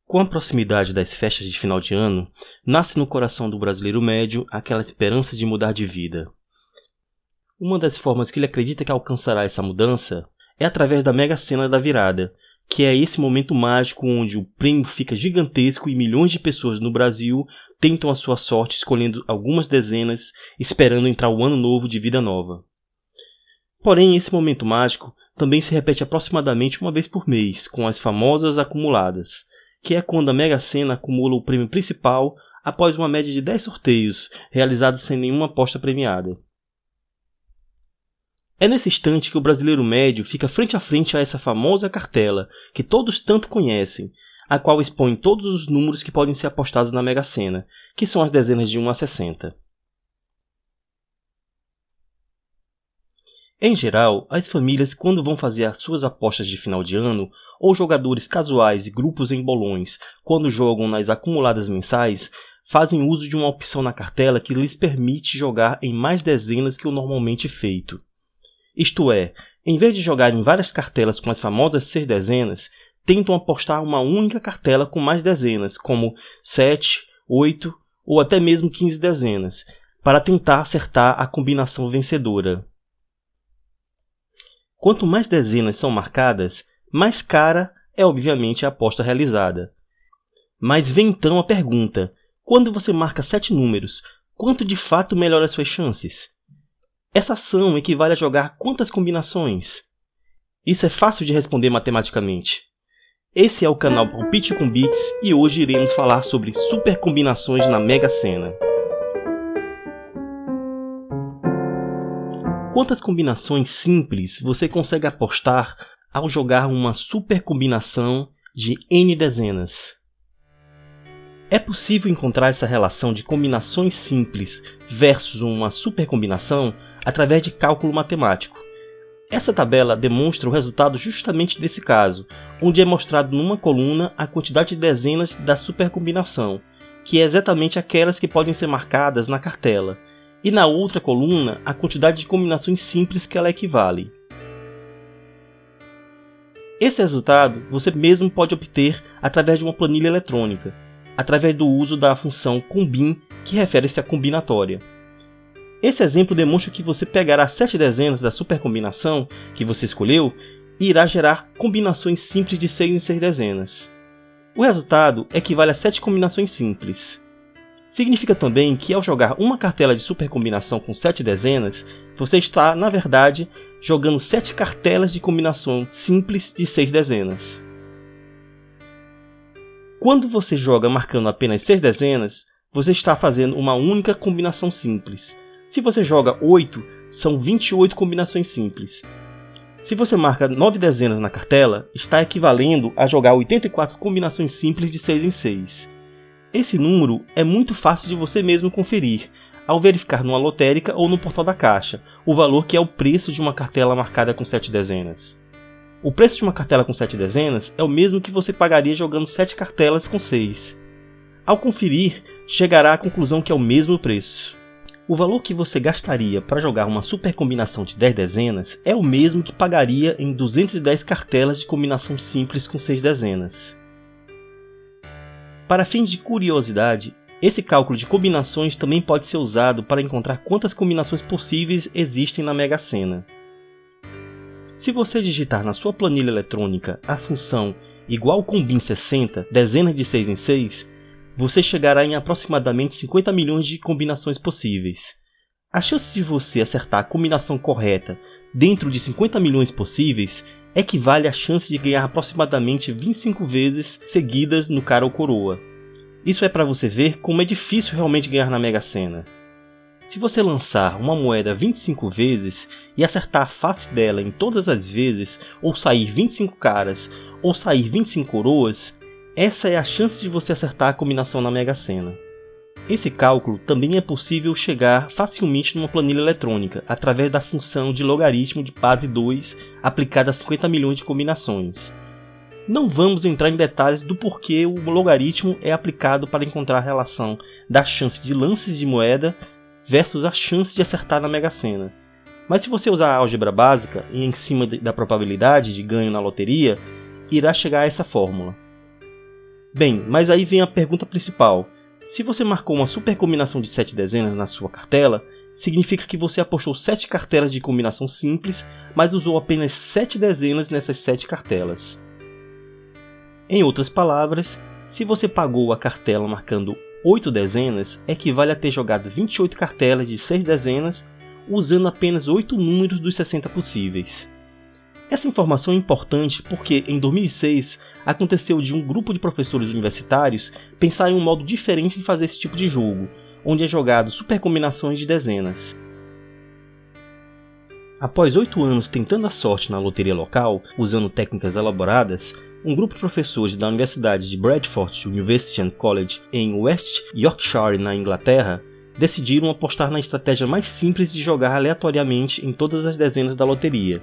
Com a proximidade das festas de final de ano, nasce no coração do brasileiro médio aquela esperança de mudar de vida. Uma das formas que ele acredita que alcançará essa mudança é através da Mega Sena da Virada, que é esse momento mágico onde o prêmio fica gigantesco e milhões de pessoas no Brasil tentam a sua sorte escolhendo algumas dezenas, esperando entrar o ano novo de vida nova. Porém, esse momento mágico também se repete aproximadamente uma vez por mês, com as famosas acumuladas, que é quando a Mega Sena acumula o prêmio principal após uma média de 10 sorteios, realizados sem nenhuma aposta premiada. É nesse instante que o brasileiro médio fica frente a frente a essa famosa cartela, que todos tanto conhecem, a qual expõe todos os números que podem ser apostados na Mega Sena, que são as dezenas de 1 a 60. Em geral, as famílias, quando vão fazer as suas apostas de final de ano, ou jogadores casuais e grupos em bolões, quando jogam nas acumuladas mensais, fazem uso de uma opção na cartela que lhes permite jogar em mais dezenas que o normalmente feito. Isto é, em vez de jogar em várias cartelas com as famosas 6 dezenas, tentam apostar uma única cartela com mais dezenas, como 7, 8 ou até mesmo 15 dezenas, para tentar acertar a combinação vencedora. Quanto mais dezenas são marcadas, mais cara é obviamente a aposta realizada. Mas vem então a pergunta: quando você marca 7 números, quanto de fato melhora suas chances? Essa ação equivale a jogar quantas combinações? Isso é fácil de responder matematicamente. Esse é o canal Palpite com Bits e hoje iremos falar sobre super combinações na Mega Sena. Quantas combinações simples você consegue apostar ao jogar uma super combinação de N dezenas? É possível encontrar essa relação de combinações simples versus uma super combinação através de cálculo matemático. Essa tabela demonstra o resultado justamente desse caso, onde é mostrado numa coluna a quantidade de dezenas da supercombinação, que é exatamente aquelas que podem ser marcadas na cartela, e na outra coluna a quantidade de combinações simples que ela equivale. Esse resultado você mesmo pode obter através de uma planilha eletrônica, através do uso da função combin, que refere-se à combinatória. Esse exemplo demonstra que você pegará 7 dezenas da supercombinação que você escolheu e irá gerar combinações simples de 6 em 6 dezenas. O resultado equivale a 7 combinações simples. Significa também que ao jogar uma cartela de supercombinação com 7 dezenas, você está, na verdade, jogando 7 cartelas de combinação simples de 6 dezenas. Quando você joga marcando apenas 6 dezenas, você está fazendo uma única combinação simples. Se você joga 8, são 28 combinações simples. Se você marca 9 dezenas na cartela, está equivalendo a jogar 84 combinações simples de 6 em 6. Esse número é muito fácil de você mesmo conferir, ao verificar numa lotérica ou no portal da Caixa, o valor que é o preço de uma cartela marcada com 7 dezenas. O preço de uma cartela com 7 dezenas é o mesmo que você pagaria jogando 7 cartelas com 6. Ao conferir, chegará à conclusão que é o mesmo preço. O valor que você gastaria para jogar uma super combinação de 10 dezenas é o mesmo que pagaria em 210 cartelas de combinação simples com 6 dezenas. Para fins de curiosidade, esse cálculo de combinações também pode ser usado para encontrar quantas combinações possíveis existem na Mega Sena. Se você digitar na sua planilha eletrônica a função igual combin 60, dezenas de 6 em 6, você chegará em aproximadamente 50 milhões de combinações possíveis. A chance de você acertar a combinação correta dentro de 50 milhões possíveis equivale à chance de ganhar aproximadamente 25 vezes seguidas no cara ou coroa. Isso é para você ver como é difícil realmente ganhar na Mega Sena. Se você lançar uma moeda 25 vezes e acertar a face dela em todas as vezes, ou sair 25 caras, ou sair 25 coroas, essa é a chance de você acertar a combinação na Mega Sena. Esse cálculo também é possível chegar facilmente numa planilha eletrônica, através da função de logaritmo de base 2 aplicada a 50 milhões de combinações. Não vamos entrar em detalhes do porquê o logaritmo é aplicado para encontrar a relação da chance de lances de moeda versus a chance de acertar na Mega Sena. Mas se você usar a álgebra básica e em cima da probabilidade de ganho na loteria, irá chegar a essa fórmula. Bem, mas aí vem a pergunta principal. Se você marcou uma super combinação de 7 dezenas na sua cartela, significa que você apostou 7 cartelas de combinação simples, mas usou apenas 7 dezenas nessas 7 cartelas. Em outras palavras, se você pagou a cartela marcando 8 dezenas, equivale a ter jogado 28 cartelas de 6 dezenas, usando apenas 8 números dos 60 possíveis. Essa informação é importante porque, em 2006, aconteceu de um grupo de professores universitários pensar em um modo diferente de fazer esse tipo de jogo, onde é jogado supercombinações de dezenas. Após 8 anos tentando a sorte na loteria local, usando técnicas elaboradas, um grupo de professores da Universidade de Bradford University and College em West Yorkshire, na Inglaterra, decidiram apostar na estratégia mais simples de jogar aleatoriamente em todas as dezenas da loteria.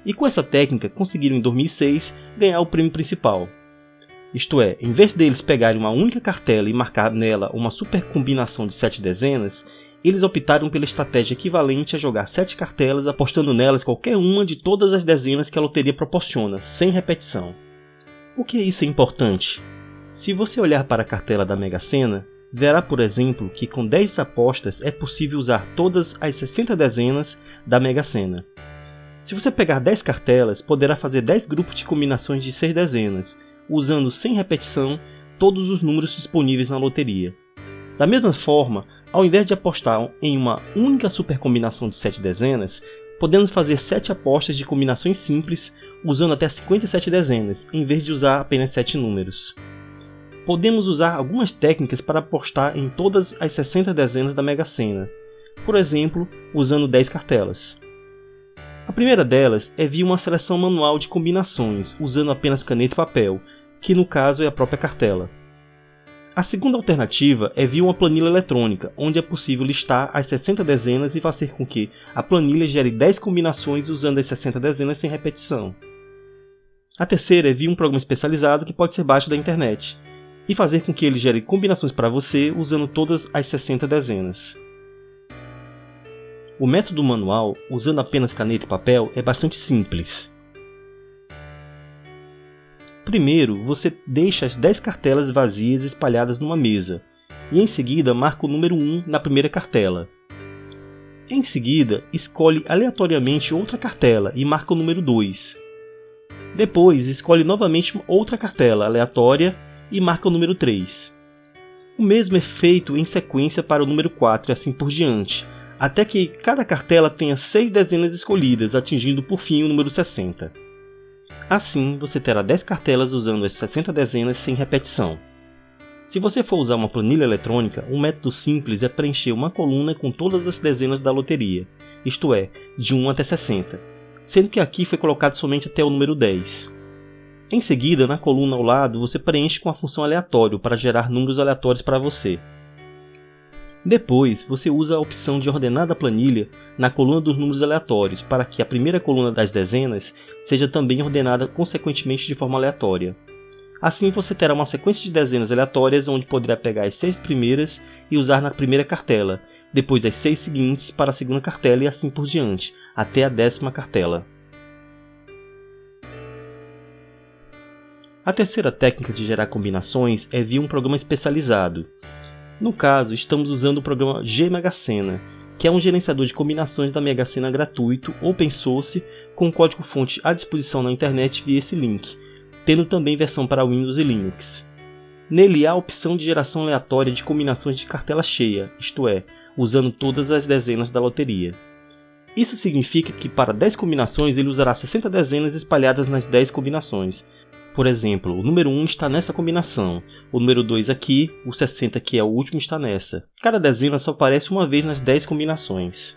E com essa técnica conseguiram em 2006 ganhar o prêmio principal. Isto é, em vez deles pegarem uma única cartela e marcar nela uma super combinação de 7 dezenas, eles optaram pela estratégia equivalente a jogar 7 cartelas apostando nelas qualquer uma de todas as dezenas que a loteria proporciona, sem repetição. Por que isso é importante? Se você olhar para a cartela da Mega Sena, verá, por exemplo, que com 10 apostas é possível usar todas as 60 dezenas da Mega Sena. Se você pegar 10 cartelas, poderá fazer 10 grupos de combinações de 6 dezenas, usando sem repetição todos os números disponíveis na loteria. Da mesma forma, ao invés de apostar em uma única supercombinação de 7 dezenas, podemos fazer 7 apostas de combinações simples, usando até 57 dezenas, em vez de usar apenas 7 números. Podemos usar algumas técnicas para apostar em todas as 60 dezenas da Mega Sena, por exemplo, usando 10 cartelas. A primeira delas é via uma seleção manual de combinações, usando apenas caneta e papel, que no caso é a própria cartela. A segunda alternativa é via uma planilha eletrônica, onde é possível listar as 60 dezenas e fazer com que a planilha gere 10 combinações usando as 60 dezenas sem repetição. A terceira é via um programa especializado que pode ser baixo da internet, e fazer com que ele gere combinações para você usando todas as 60 dezenas. O método manual, usando apenas caneta e papel, é bastante simples. Primeiro, você deixa as 10 cartelas vazias espalhadas numa mesa, e em seguida marca o número 1 na primeira cartela. Em seguida, escolhe aleatoriamente outra cartela e marca o número 2. Depois, escolhe novamente outra cartela aleatória e marca o número 3. O mesmo é feito em sequência para o número 4 e assim por diante, até que cada cartela tenha 6 dezenas escolhidas, atingindo por fim o número 60. Assim, você terá 10 cartelas usando as 60 dezenas sem repetição. Se você for usar uma planilha eletrônica, um método simples é preencher uma coluna com todas as dezenas da loteria, isto é, de 1 até 60, sendo que aqui foi colocado somente até o número 10. Em seguida, na coluna ao lado, você preenche com a função aleatório para gerar números aleatórios para você. Depois, você usa a opção de ordenar da planilha na coluna dos números aleatórios para que a primeira coluna das dezenas seja também ordenada consequentemente de forma aleatória. Assim, você terá uma sequência de dezenas aleatórias onde poderá pegar as 6 primeiras e usar na primeira cartela, depois das 6 seguintes para a segunda cartela e assim por diante, até a 10ª cartela. A terceira técnica de gerar combinações é via um programa especializado. No caso, estamos usando o programa G-Mega Sena, que é um gerenciador de combinações da Mega Sena gratuito, open source, com código-fonte à disposição na internet via esse link, tendo também versão para Windows e Linux. Nele há a opção de geração aleatória de combinações de cartela cheia, isto é, usando todas as dezenas da loteria. Isso significa que para 10 combinações ele usará 60 dezenas espalhadas nas 10 combinações. Por exemplo, o número 1 está nessa combinação, o número 2 aqui, o 60 que é o último está nessa. Cada dezena só aparece uma vez nas 10 combinações.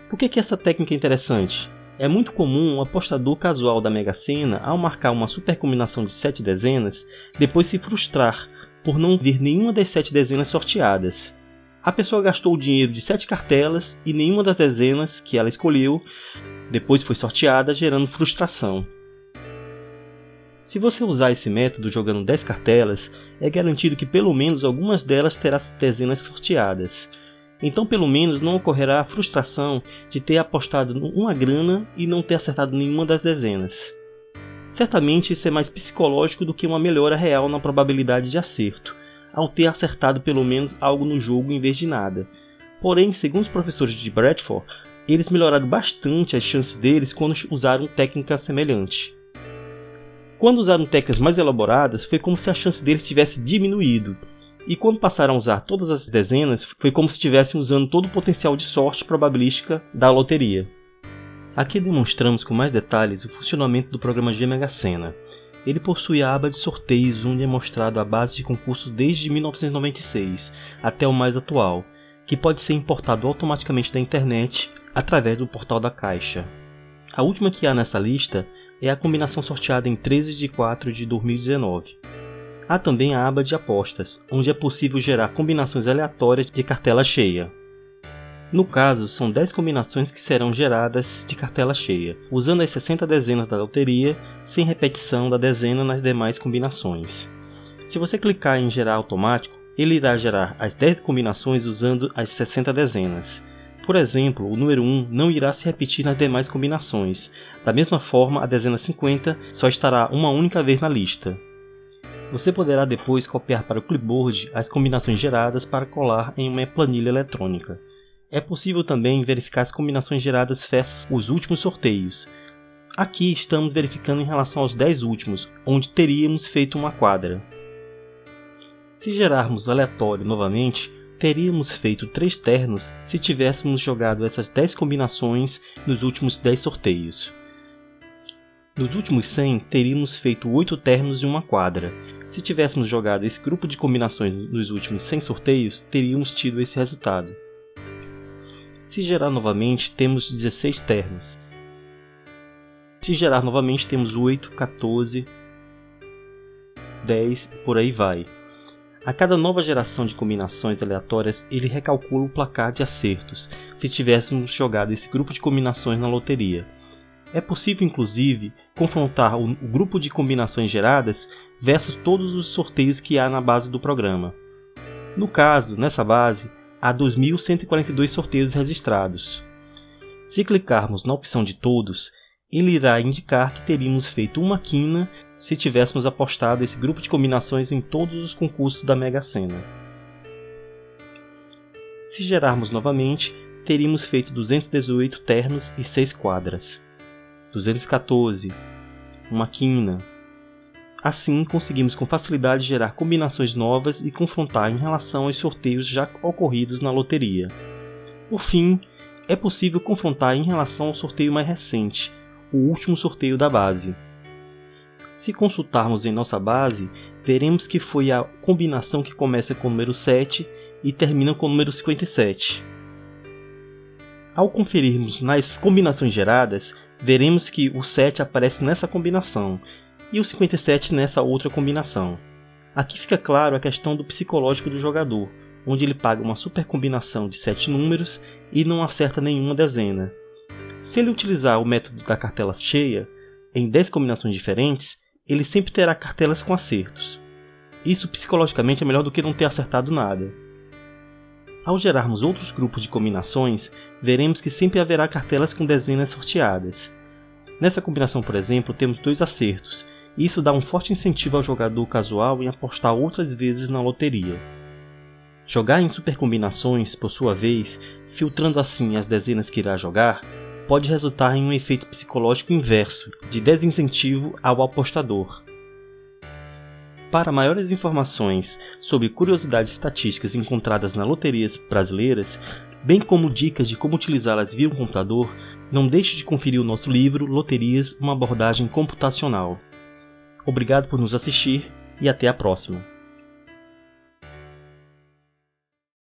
Por que essa técnica é interessante? É muito comum um apostador casual da Mega Sena, ao marcar uma super combinação de 7 dezenas, depois se frustrar por não ver nenhuma das 7 dezenas sorteadas. A pessoa gastou o dinheiro de 7 cartelas e nenhuma das dezenas que ela escolheu depois foi sorteada, gerando frustração. Se você usar esse método jogando 10 cartelas, é garantido que pelo menos algumas delas terá dezenas sorteadas. Então pelo menos não ocorrerá a frustração de ter apostado uma grana e não ter acertado nenhuma das dezenas. Certamente isso é mais psicológico do que uma melhora real na probabilidade de acerto, ao ter acertado pelo menos algo no jogo em vez de nada. Porém, segundo os professores de Bradford, eles melhoraram bastante as chances deles quando usaram técnicas semelhantes. Quando usaram técnicas mais elaboradas, foi como se a chance deles tivesse diminuído, e quando passaram a usar todas as dezenas, foi como se estivessem usando todo o potencial de sorte probabilística da loteria. Aqui demonstramos com mais detalhes o funcionamento do programa G Mega Sena. Ele possui a aba de sorteios, onde é mostrado a base de concursos desde 1996 até o mais atual, que pode ser importado automaticamente da internet através do portal da Caixa. A última que há nessa lista é a combinação sorteada em 13 de 4 de 2019. Há também a aba de apostas, onde é possível gerar combinações aleatórias de cartela cheia. No caso, são 10 combinações que serão geradas de cartela cheia, usando as 60 dezenas da loteria, sem repetição da dezena nas demais combinações. Se você clicar em gerar automático, ele irá gerar as 10 combinações usando as 60 dezenas. Por exemplo, o número 1 não irá se repetir nas demais combinações. Da mesma forma, a dezena 50 só estará uma única vez na lista. Você poderá depois copiar para o clipboard as combinações geradas para colar em uma planilha eletrônica. É possível também verificar as combinações geradas versus os últimos sorteios. Aqui estamos verificando em relação aos 10 últimos, onde teríamos feito uma quadra. Se gerarmos aleatório novamente, teríamos feito 3 ternos se tivéssemos jogado essas 10 combinações nos últimos 10 sorteios. Nos últimos 100, teríamos feito 8 ternos e uma quadra. Se tivéssemos jogado esse grupo de combinações nos últimos 100 sorteios, teríamos tido esse resultado. Se gerar novamente, temos 16 ternos. Se gerar novamente, temos 8, 14, 10, por aí vai. A cada nova geração de combinações aleatórias, ele recalcula o placar de acertos, se tivéssemos jogado esse grupo de combinações na loteria. É possível, inclusive, confrontar o grupo de combinações geradas versus todos os sorteios que há na base do programa. No caso, nessa base, há 2.142 sorteios registrados. Se clicarmos na opção de todos, ele irá indicar que teríamos feito uma quina se tivéssemos apostado esse grupo de combinações em todos os concursos da Mega Sena. Se gerarmos novamente, teríamos feito 218 ternos e 6 quadras. 214, uma quina. Assim, conseguimos com facilidade gerar combinações novas e confrontar em relação aos sorteios já ocorridos na loteria. Por fim, é possível confrontar em relação ao sorteio mais recente, o último sorteio da base. Se consultarmos em nossa base, veremos que foi a combinação que começa com o número 7 e termina com o número 57. Ao conferirmos nas combinações geradas, veremos que o 7 aparece nessa combinação e o 57 nessa outra combinação. Aqui fica claro a questão do psicológico do jogador, onde ele paga uma super combinação de 7 números e não acerta nenhuma dezena. Se ele utilizar o método da cartela cheia, em 10 combinações diferentes, ele sempre terá cartelas com acertos. Isso psicologicamente é melhor do que não ter acertado nada. Ao gerarmos outros grupos de combinações, veremos que sempre haverá cartelas com dezenas sorteadas. Nessa combinação, por exemplo, temos 2 acertos, e isso dá um forte incentivo ao jogador casual em apostar outras vezes na loteria. Jogar em supercombinações, por sua vez, filtrando assim as dezenas que irá jogar, pode resultar em um efeito psicológico inverso, de desincentivo ao apostador. Para maiores informações sobre curiosidades estatísticas encontradas nas loterias brasileiras, bem como dicas de como utilizá-las via um computador, não deixe de conferir o nosso livro Loterias, uma abordagem computacional. Obrigado por nos assistir e até a próxima.